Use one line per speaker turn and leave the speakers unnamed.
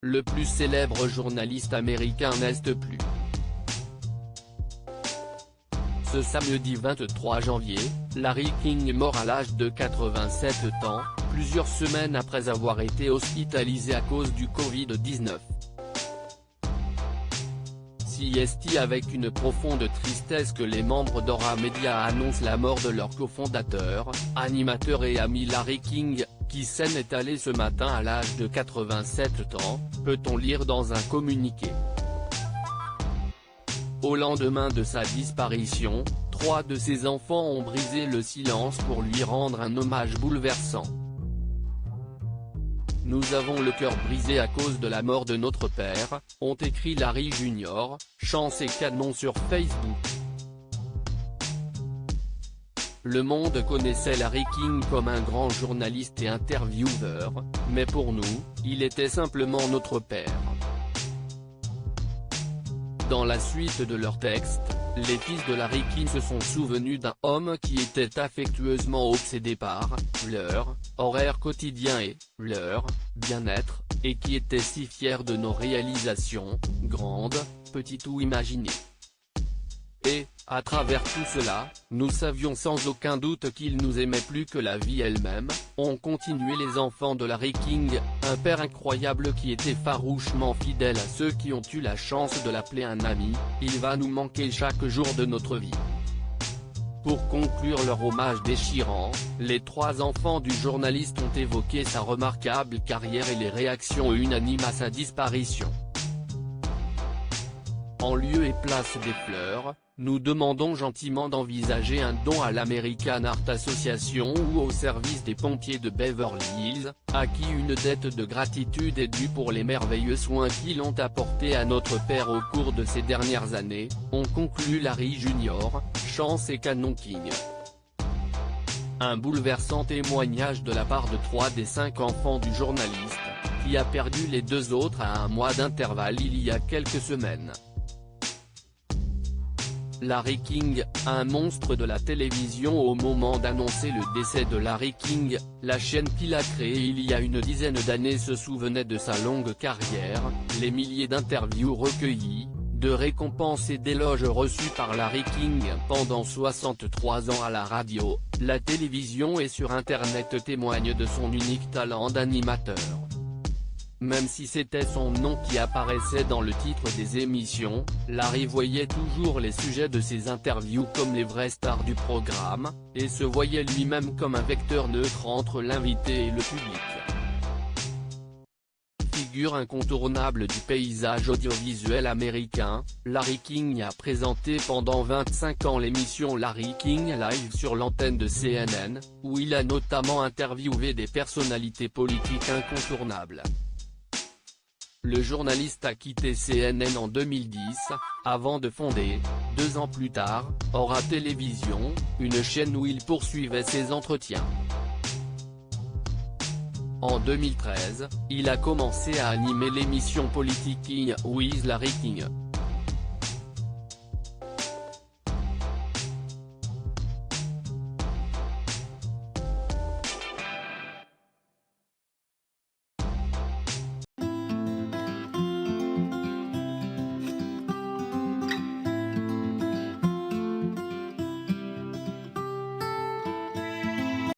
le plus célèbre journaliste américain n'est plus. Ce samedi 23 janvier, Larry King mort à l'âge de 87 ans, plusieurs semaines après avoir été hospitalisé à cause du Covid-19. C'est avec une profonde tristesse que les membres d'Aura Media annoncent la mort de leur cofondateur, animateur et ami Larry King, qui s'en est allé ce matin à l'âge de 87 ans, peut-on lire dans un communiqué. Au lendemain de sa disparition, 3 de ses enfants ont brisé le silence pour lui rendre un hommage bouleversant. Nous avons le cœur brisé à cause de la mort de notre père, ont écrit Larry Jr., Chance et Canon sur Facebook. Le monde connaissait Larry King comme un grand journaliste et intervieweur, mais pour nous, il était simplement notre père. Dans la suite de leur texte, les fils de Larry King se sont souvenus d'un homme qui était affectueusement obsédé par leur horaire quotidien et leur bien-être, et qui était si fier de nos réalisations, grandes, petites ou imaginées. Et, à travers tout cela, nous savions sans aucun doute qu'il nous aimait plus que la vie elle-même, ont continué les enfants de Larry King, un père incroyable qui était farouchement fidèle à ceux qui ont eu la chance de l'appeler un ami, il va nous manquer chaque jour de notre vie. Pour conclure leur hommage déchirant, les 3 enfants du journaliste ont évoqué sa remarquable carrière et les réactions unanimes à sa disparition. En lieu et place des fleurs, nous demandons gentiment d'envisager un don à l'American Heart Association ou au service des pompiers de Beverly Hills, à qui une dette de gratitude est due pour les merveilleux soins qu'ils ont apportés à notre père au cours de ces dernières années, ont conclu Larry Jr., Chance et Canon King. Un bouleversant témoignage de la part de 3 des 5 enfants du journaliste, qui a perdu les 2 autres à un mois d'intervalle il y a quelques semaines. Larry King, un monstre de la télévision. Au moment d'annoncer le décès de Larry King, la chaîne qu'il a créée il y a une dizaine d'années se souvenait de sa longue carrière, les milliers d'interviews recueillies, de récompenses et d'éloges reçus par Larry King pendant 63 ans à la radio, la télévision et sur Internet témoignent de son unique talent d'animateur. Même si c'était son nom qui apparaissait dans le titre des émissions, Larry voyait toujours les sujets de ses interviews comme les vraies stars du programme, et se voyait lui-même comme un vecteur neutre entre l'invité et le public. Figure incontournable du paysage audiovisuel américain, Larry King a présenté pendant 25 ans l'émission Larry King Live sur l'antenne de CNN, où il a notamment interviewé des personnalités politiques incontournables. Le journaliste a quitté CNN en 2010, avant de fonder, 2 ans plus tard, Aura Télévision, une chaîne où il poursuivait ses entretiens. En 2013, il a commencé à animer l'émission politique King with Larry King.